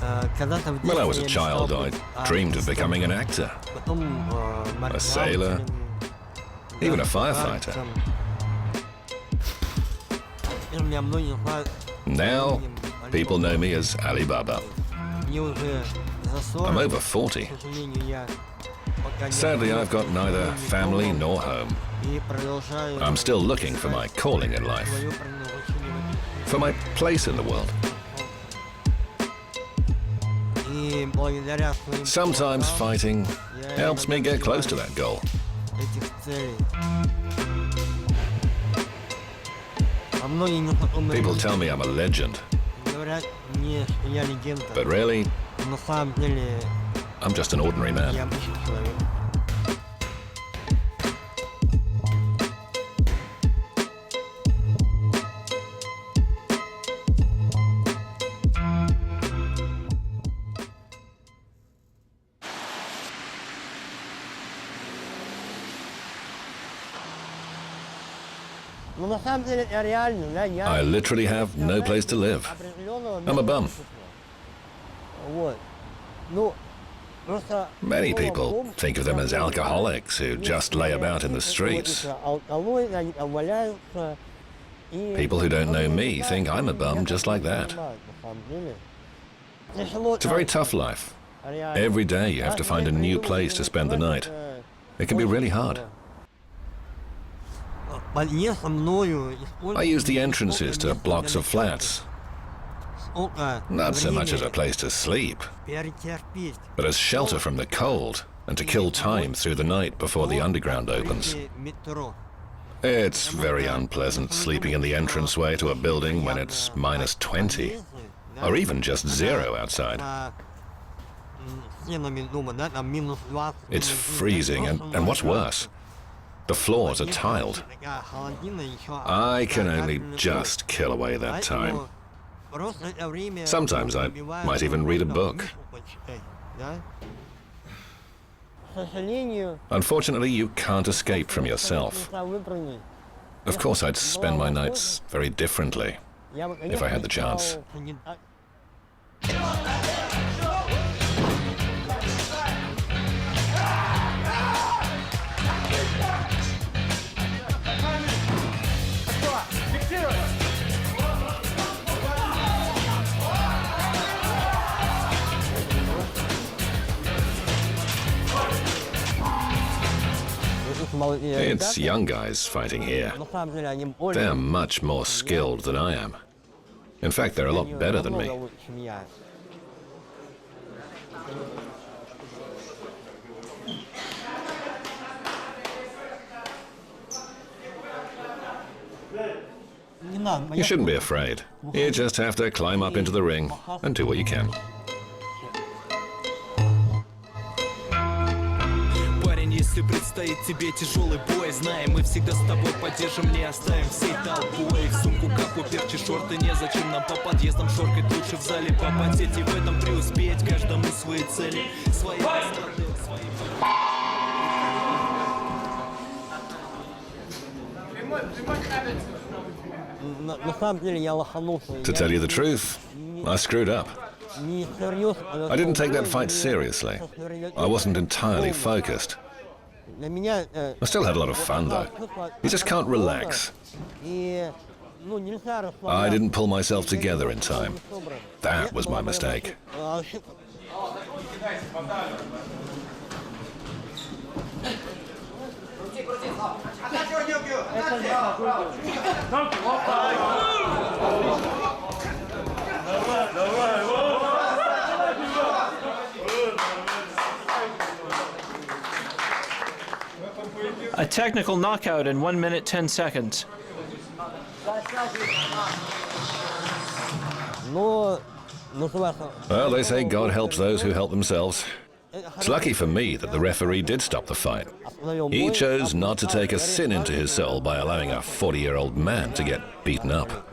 When I was a child, I dreamed of becoming an actor, a sailor, even a firefighter. Now, people know me as Ali Baba. I'm over 40. Sadly, I've got neither family nor home. I'm still looking for my calling in life, for my place in the world. Sometimes fighting helps me get close to that goal. People tell me I'm a legend, but really, I'm just an ordinary man. I literally have no place to live. I'm a bum. Many people think of them as alcoholics who just lay about in the streets. People who don't know me think I'm a bum just like that. It's a very tough life. Every day you have to find a new place to spend the night. It can be really hard. I use the entrances to blocks of flats, not so much as a place to sleep, but as shelter from the cold and to kill time through the night before the underground opens. It's very unpleasant sleeping in the entranceway to a building when it's minus 20, or even just 0 outside. It's freezing, and what's worse, the floors are tiled. I can only just kill away that time. Sometimes I might even read a book. Unfortunately, you can't escape from yourself. Of course, I'd spend my nights very differently if I had the chance. It's young guys fighting here. They're much more skilled than I am. In fact, they're a lot better than me. You shouldn't be afraid. You just have to climb up into the ring and do what you can. Если предстоит тебе тяжелый бой, знаем, мы всегда с тобой поддержим, не оставим всей толпой. В сумку как уперчи шорты, незачем нам по подъездам шоркать, лучше в зале попотеть и в этом преуспеть, каждому свои цели, свои растраты, свои... To tell you the truth, I screwed up. I didn't take that fight seriously. I wasn't entirely focused. I still had a lot of fun, though. You just can't relax. I didn't pull myself together in time. That was my mistake. A technical knockout in 1 minute 10 seconds. Well, they say God helps those who help themselves. It's lucky for me that the referee did stop the fight. He chose not to take a sin into his soul by allowing a 40-year-old man to get beaten up.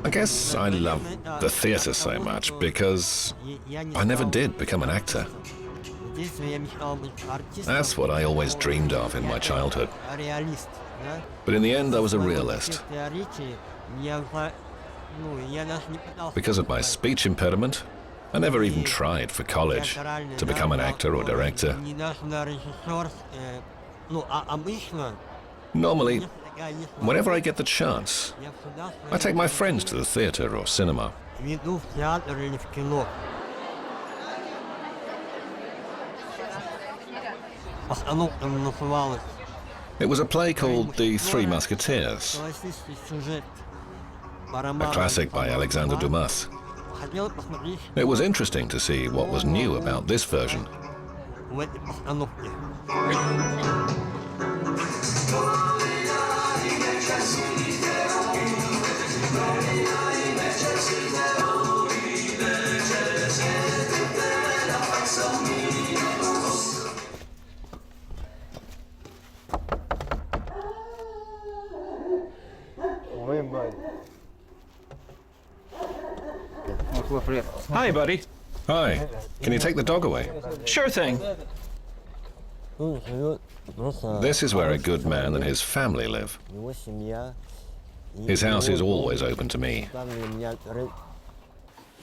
I guess I love the theatre so much because I never did become an actor. That's what I always dreamed of in my childhood. But in the end, I was a realist. Because of my speech impediment, I never even tried for college to become an actor or director. Normally, whenever I get the chance, I take my friends to the theatre or cinema. It was a play called The Three Musketeers, a classic by Alexandre Dumas. It was interesting to see what was new about this version. Hi, buddy. Hi, can you take the dog away? Sure thing. This is where a good man and his family live. His house is always open to me.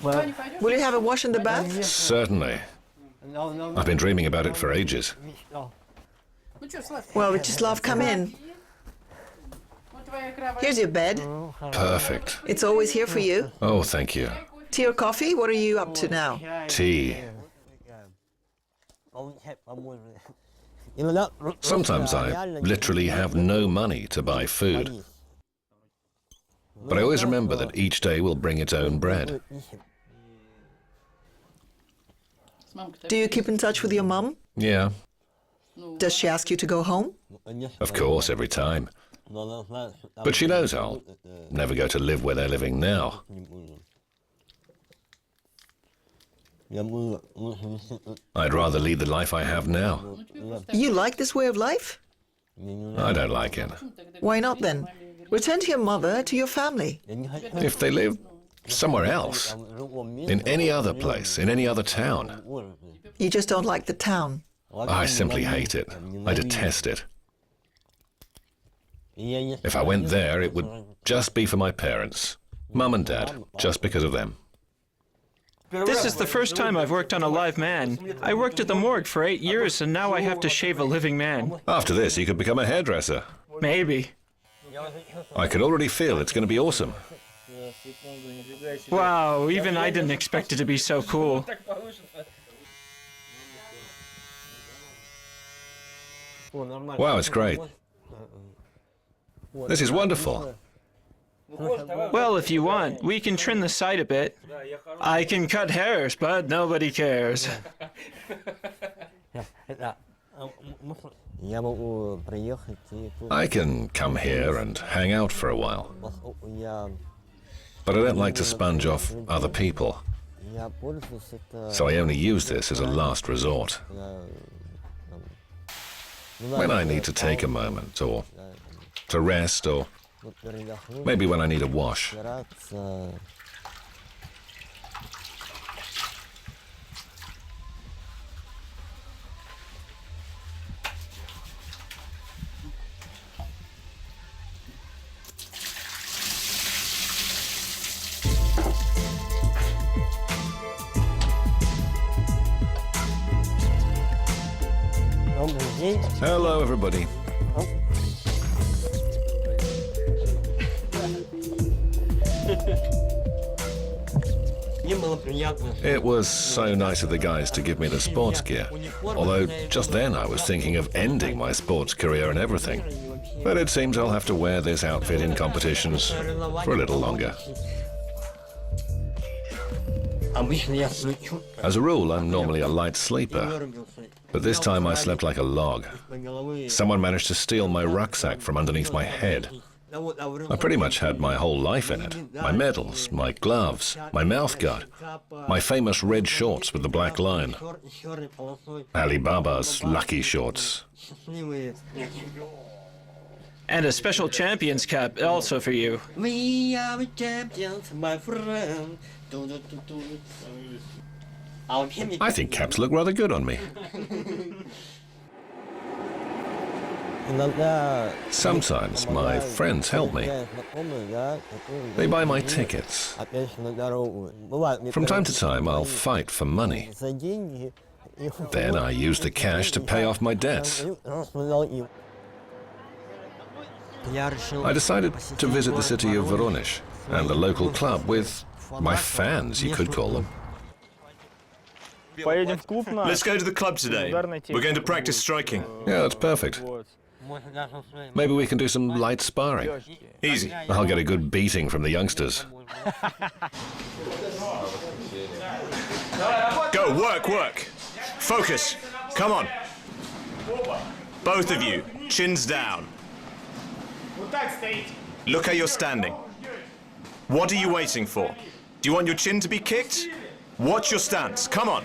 Will you have a wash in the bath? Certainly. I've been dreaming about it for ages. Well, Vyacheslav, come in. Here's your bed. Perfect. It's always here for you. Oh, thank you. Tea or coffee? What are you up to now? Tea. Sometimes I literally have no money to buy food. But I always remember that each day will bring its own bread. Do you keep in touch with your mum? Yeah, Does she ask you to go home? of course, every time. But she knows I'll never go to live where they're living now. I'd rather lead the life I have now. You like this way of life? I don't like it. Why not then? Return to your mother, to your family. If they live somewhere else, in any other place, in any other town, You just don't like the town. I simply hate it. I detest it. If I went there, it would just be for my parents, Mum and Dad, just because of them. This is the first time I've worked on a live man. I worked at the morgue for 8 years, and now I have to shave a living man. After this, you could become a hairdresser. Maybe. I can already feel it's going to be awesome. Wow, even I didn't expect it to be so cool. Wow, it's great. This is wonderful. Well, if you want, we can trim the side a bit. I can cut hairs, but nobody cares. I can come here and hang out for a while. But I don't like to sponge off other people. So I only use this as a last resort. When I need to take a moment, or to rest, or maybe when I need a wash. Hello, everybody. It was so nice of the guys to give me the sports gear. Although just then I was thinking of ending my sports career and everything. But it seems I'll have to wear this outfit in competitions for a little longer. As a rule, I'm normally a light sleeper, but this time I slept like a log. Someone managed to steal my rucksack from underneath my head. I pretty much had my whole life in it. My medals, my gloves, my mouth guard, my famous red shorts with the black line. Ali Baba's lucky shorts. And a special champion's cap also for you. We are the champions, my friend. I think caps look rather good on me. Sometimes my friends help me. They buy my tickets. From time to time, I'll fight for money. Then I use the cash to pay off my debts. I decided to visit the city of Voronezh and the local club with my fans, you could call them. Let's go to the club today. We're going to practice striking. Yeah, that's perfect. Maybe we can do some light sparring. Easy. I'll get a good beating from the youngsters. Go, work. Focus. Come on. Both of you, chins down. Look how you're standing. What are you waiting for? Do you want your chin to be kicked? Watch your stance. Come on.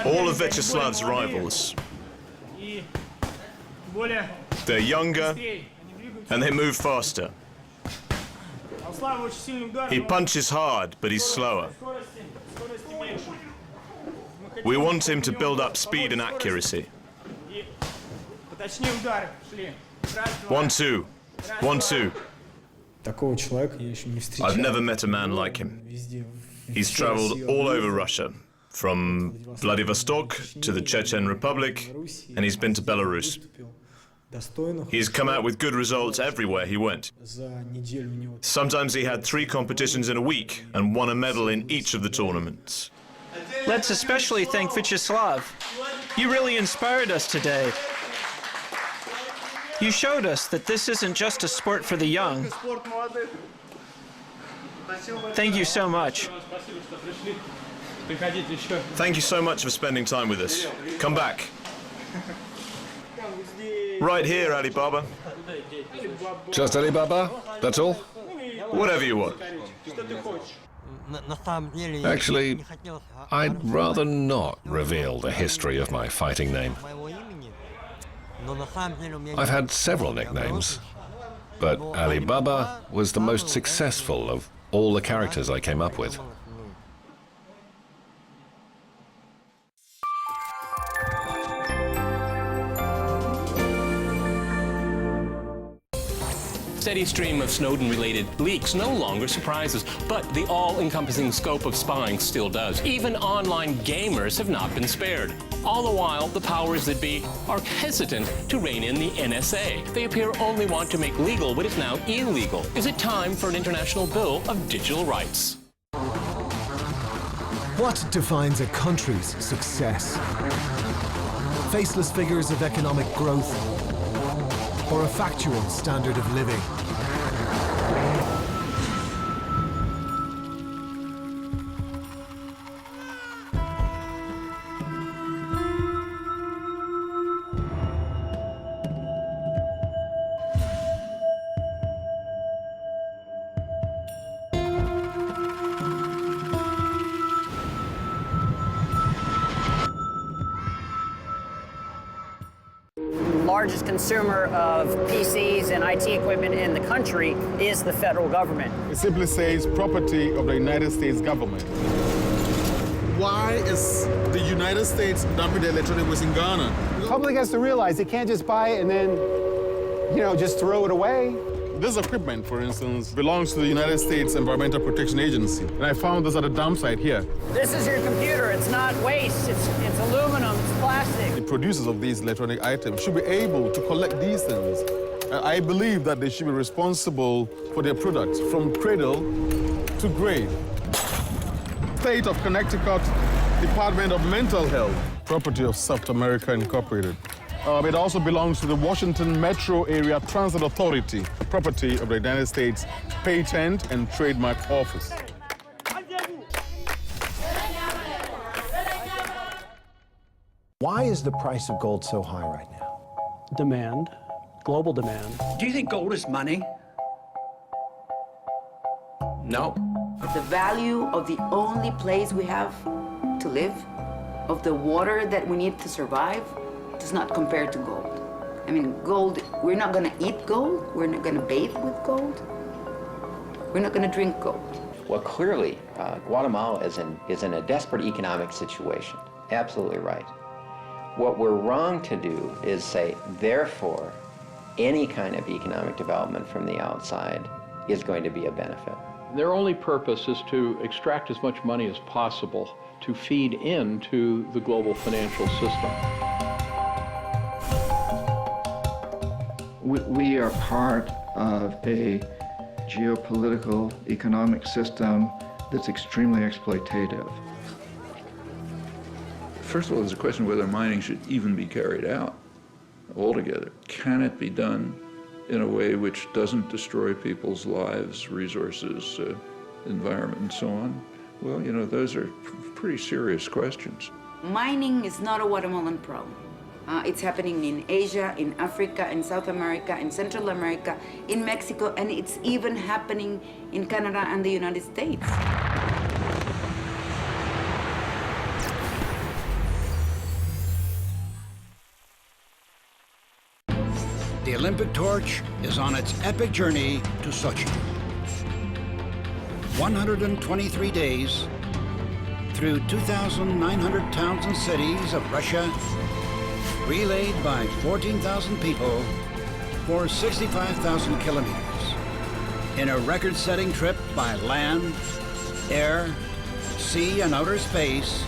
All of Vячеслав's rivals. They're younger and they move faster. He punches hard, but he's slower. We want him to build up speed and accuracy. 1-2. 1-2. I've never met a man like him. He's traveled all over Russia, from Vladivostok to the Chechen Republic, and he's been to Belarus. He's come out with good results everywhere he went. Sometimes he had 3 competitions in a week and won a medal in each of the tournaments. Let's especially thank Vyacheslav. You really inspired us today. You showed us that this isn't just a sport for the young. Thank you so much. Thank you so much for spending time with us. Come back. Right here, Ali Baba. Just Ali Baba? That's all? Whatever you want. Actually, I'd rather not reveal the history of my fighting name. I've had several nicknames, but Ali Baba was the most successful of all the characters I came up with. Steady stream of Snowden-related leaks no longer surprises, but the all-encompassing scope of spying still does. Even online gamers have not been spared. All the while, the powers that be are hesitant to rein in the NSA. They appear only want to make legal what is now illegal. Is it time for an international bill of digital rights? What defines a country's success? Faceless figures of economic growth, or a factual standard of living? Largest consumer of PCs and IT equipment in the country is the federal government. It simply says property of the United States government. Why is the United States dumping the electronic waste in Ghana? The public has to realize they can't just buy it and then, just throw it away. This equipment, for instance, belongs to the United States Environmental Protection Agency. And I found this at a dump site here. This is your computer. It's not waste. It's aluminum. It's plastic. The producers of these electronic items should be able to collect these things. I believe that they should be responsible for their products from cradle to grave. State of Connecticut Department of Mental Health, property of South America Incorporated. It also belongs to the Washington Metro Area Transit Authority, property of the United States Patent and Trademark Office. Why is the price of gold so high right now? Demand, global demand. Do you think gold is money? No. The value of the only place we have to live, of the water that we need to survive, does not compare to gold. I mean, gold, we're not gonna eat gold, we're not gonna bathe with gold, we're not gonna drink gold. Well, clearly, Guatemala is in a desperate economic situation. Absolutely right. What we're wrong to do is say, therefore, any kind of economic development from the outside is going to be a benefit. Their only purpose is to extract as much money as possible to feed into the global financial system. We are part of a geopolitical economic system that's extremely exploitative. First of all, there's a question of whether mining should even be carried out altogether. Can it be done in a way which doesn't destroy people's lives, resources, environment, and so on? Well, you know, those are pretty serious questions. Mining is not a Guatemalan problem. It's happening in Asia, in Africa, in South America, in Central America, in Mexico, and it's even happening in Canada and the United States. The Olympic torch is on its epic journey to Sochi. 123 days through 2,900 towns and cities of Russia, relayed by 14,000 people for 65,000 kilometers in a record-setting trip by land, air, sea, and outer space.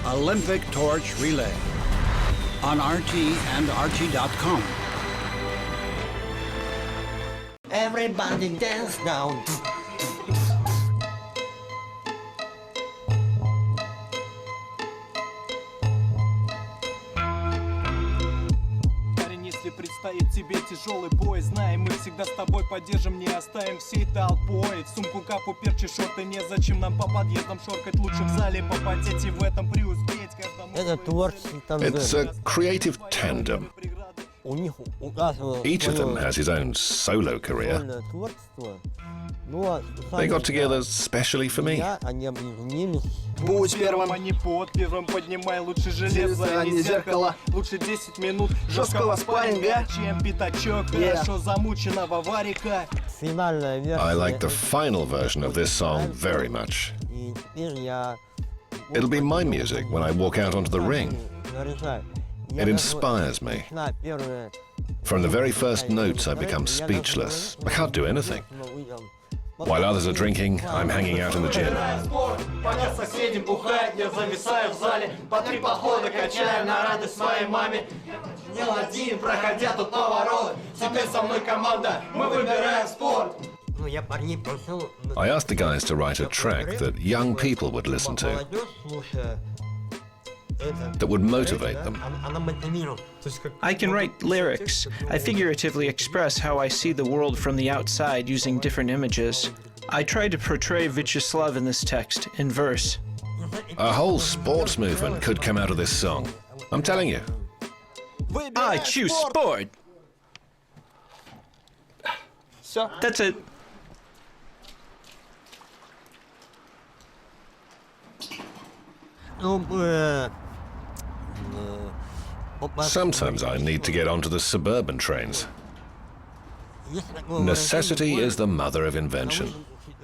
Olympic Torch Relay on RT and RT.com. Everybody dance down. Предстоит тебе тяжелый бой. Знаем, мы всегда с тобой поддержим, не оставим всей толпой. В сумку капу, перчи, шорты, незачем нам по подъездам шоркать. Лучше в зале попотеть и в этом преуспеть. It's a creative tandem. Each of them has his own solo career. They got together specially for me. Будь первым, а не под первым. Поднимай лучше железо, а не зеркало. Лучше 10 минут жесткого спарринга, чем пятачок хорошо замученного варика. I like the final version of this song very much. It'll be my music when I walk out onto the ring. It inspires me. From the very first notes, I become speechless. I can't do anything. While others are drinking, I'm hanging out in the gym. I asked the guys to write a track that young people would listen to, that would motivate them. I can write lyrics. I figuratively express how I see the world from the outside using different images. I try to portray Vyacheslav in this text, in verse. A whole sports movement could come out of this song. I'm telling you. I choose sport! That's it. Sometimes I need to get onto the suburban trains. Necessity is the mother of invention,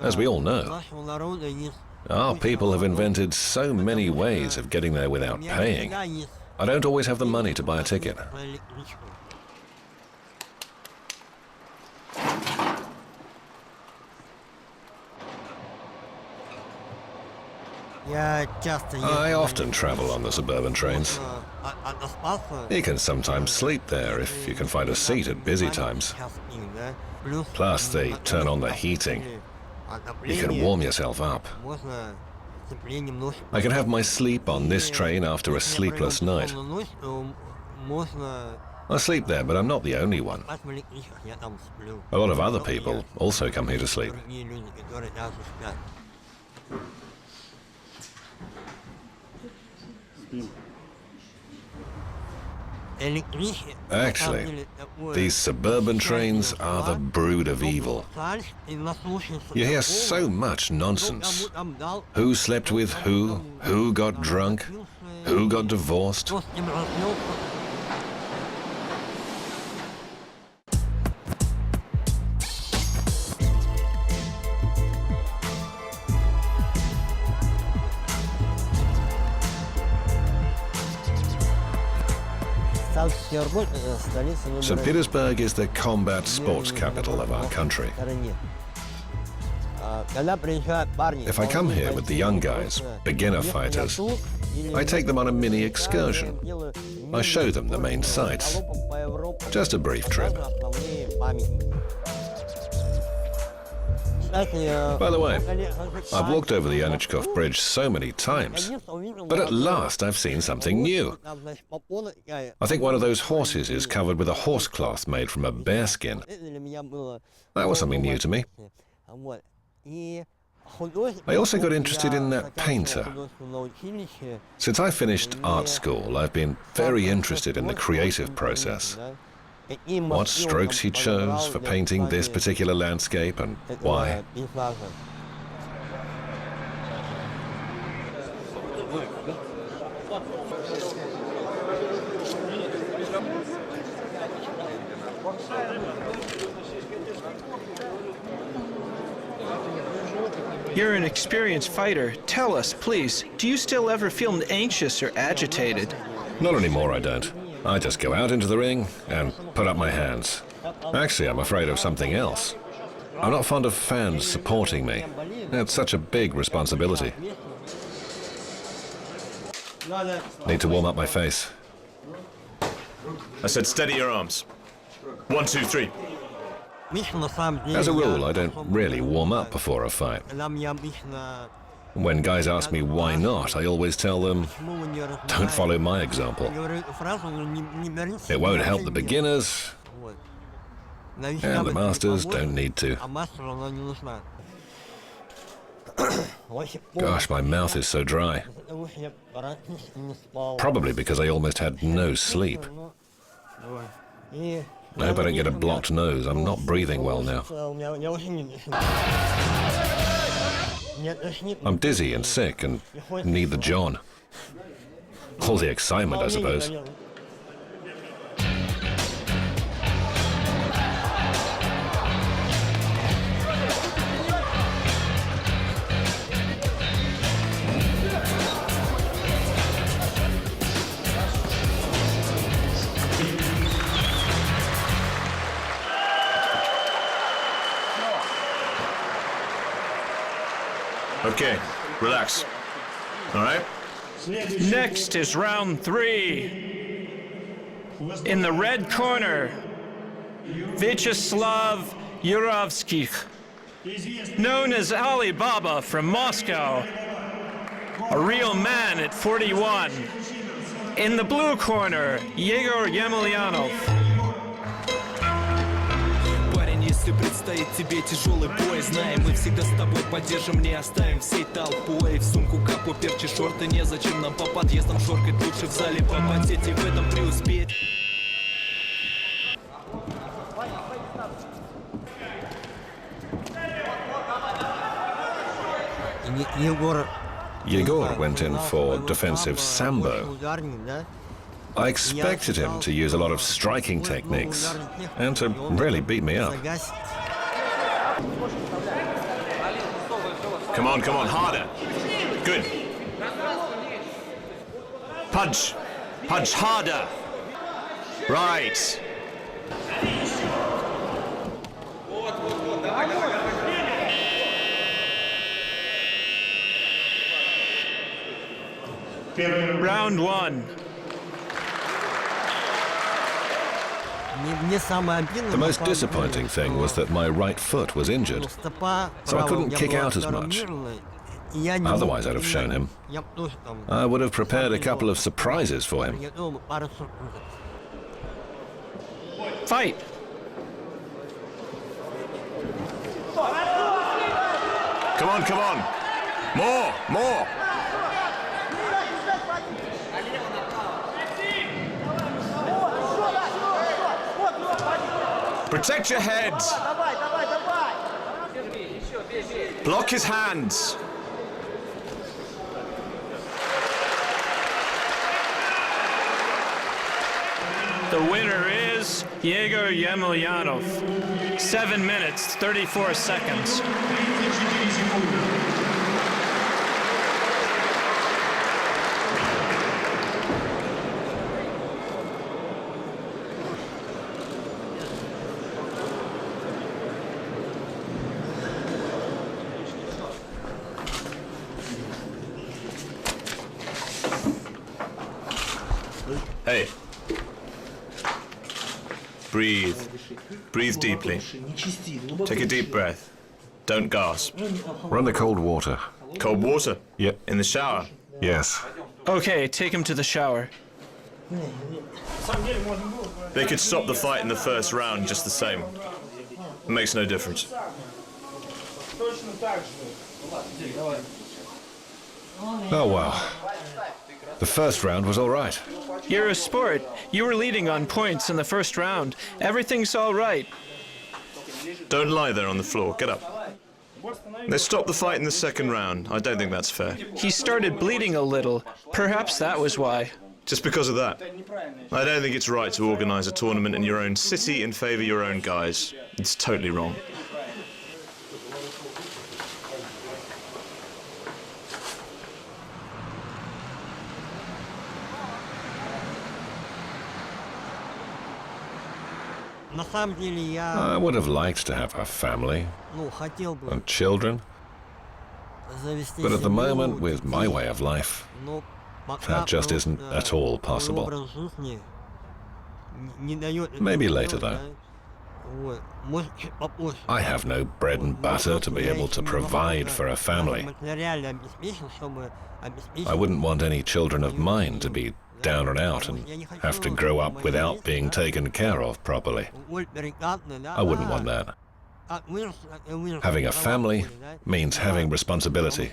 as we all know. Our people have invented so many ways of getting there without paying. I don't always have the money to buy a ticket. I often travel on the suburban trains. You can sometimes sleep there if you can find a seat at busy times. Plus, they turn on the heating. You can warm yourself up. I can have my sleep on this train after a sleepless night. I sleep there, but I'm not the only one. A lot of other people also come here to sleep. Actually, these suburban trains are the brood of evil. You hear so much nonsense. Who slept with who got drunk, who got divorced. St. Petersburg is the combat sports capital of our country. If I come here with the young guys, beginner fighters, I take them on a mini excursion. I show them the main sights. Just a brief trip. By the way, I've walked over the Anichkov Bridge so many times, but at last I've seen something new. I think one of those horses is covered with a horse cloth made from a bear skin. That was something new to me. I also got interested in that painter. Since I finished art school, I've been very interested in the creative process. What strokes he chose for painting this particular landscape and why. You're an experienced fighter. Tell us, please, do you still ever feel anxious or agitated? Not anymore, I don't. I just go out into the ring and put up my hands. Actually, I'm afraid of something else. I'm not fond of fans supporting me. It's such a big responsibility. Need to warm up my face. I said steady your arms. 1, 2, 3. As a rule, I don't really warm up before a fight. When guys ask me why not, I always tell them, don't follow my example. It won't help the beginners, and the masters don't need to. Gosh, my mouth is so dry. Probably because I almost had no sleep. I hope I don't get a blocked nose. I'm not breathing well now. I'm dizzy and sick and need the John. All the excitement, I suppose. Okay, relax. All right? Next is round 3. In the red corner, Vyacheslav Yurovskych, known as Ali Baba from Moscow, a real man at 41. In the blue corner, Yegor Yemelyanov. Если предстоит тебе тяжелый бой, знаем, мы всегда с тобой поддержим, не оставим всей толпой. В сумку капу, перчи, шорты, незачем нам по подъездам шоркать, лучше в зале попотеть и в этом преуспеть. Yegor went in for defensive sambo. I expected him to use a lot of striking techniques and to really beat me up. Come on, harder. Good. Punch. Punch harder. Right. Round 1. The most disappointing thing was that my right foot was injured, so I couldn't kick out as much. Otherwise, I'd have shown him. I would have prepared a couple of surprises for him. Fight! Come on. More. Protect your head. Block his hands. The winner is Yegor Yemelyanov. 7 minutes, 34 seconds. Hey. Breathe. Breathe deeply. Take a deep breath. Don't gasp. Run the cold water. Cold water? Yep. In the shower? Yes. Okay, take him to the shower. They could stop the fight in the first round just the same. It makes no difference. Oh, well. The first round was all right. You're a sport. You were leading on points in the first round. Everything's all right. Don't lie there on the floor. Get up. They stopped the fight in the second round. I don't think that's fair. He started bleeding a little. Perhaps that was why. Just because of that. I don't think it's right to organize a tournament in your own city and favor your own guys. It's totally wrong. I would have liked to have a family and children, but at the moment, with my way of life, that just isn't at all possible. Maybe later, though. I have no bread and butter to be able to provide for a family. I wouldn't want any children of mine to be down and out and have to grow up without being taken care of properly. I wouldn't want that. Having a family means having responsibility.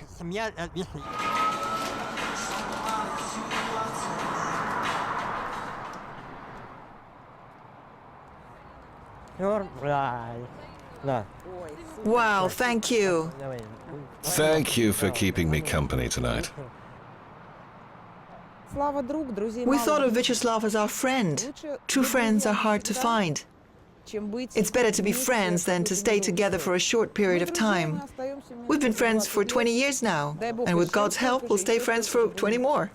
Wow, thank you. Thank you for keeping me company tonight. We thought of Vyacheslav as our friend. True friends are hard to find. It's better to be friends than to stay together for a short period of time. We've been friends for 20 years now, and with God's help, we'll stay friends for 20 more.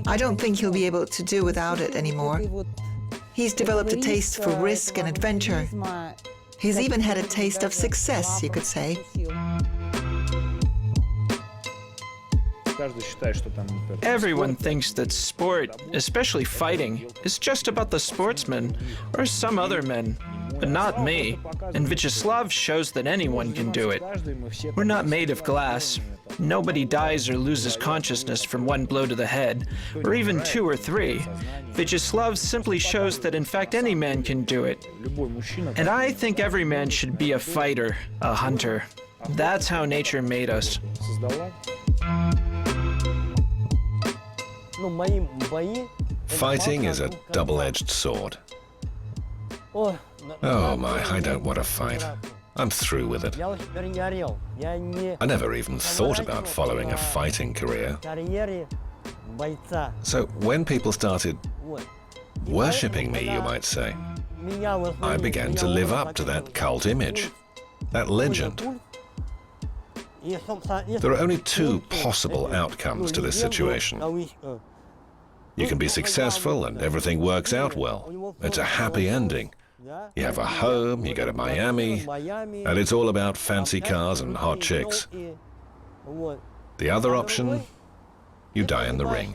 I don't think he'll be able to do without it anymore. He's developed a taste for risk and adventure. He's even had a taste of success, you could say. Everyone thinks that sport, especially fighting, is just about the sportsmen or some other men, but not me. And Vyacheslav shows that anyone can do it. We're not made of glass. Nobody dies or loses consciousness from one blow to the head, or even 2 or 3. Vyacheslav simply shows that in fact any man can do it. And I think every man should be a fighter, a hunter. That's how nature made us. Fighting is a double-edged sword. Oh my, I don't want to fight. I'm through with it. I never even thought about following a fighting career. So when people started worshipping me, you might say, I began to live up to that cult image, that legend. There are only 2 possible outcomes to this situation. You can be successful and everything works out well. It's a happy ending. You have a home, you go to Miami, and it's all about fancy cars and hot chicks. The other option, you die in the ring.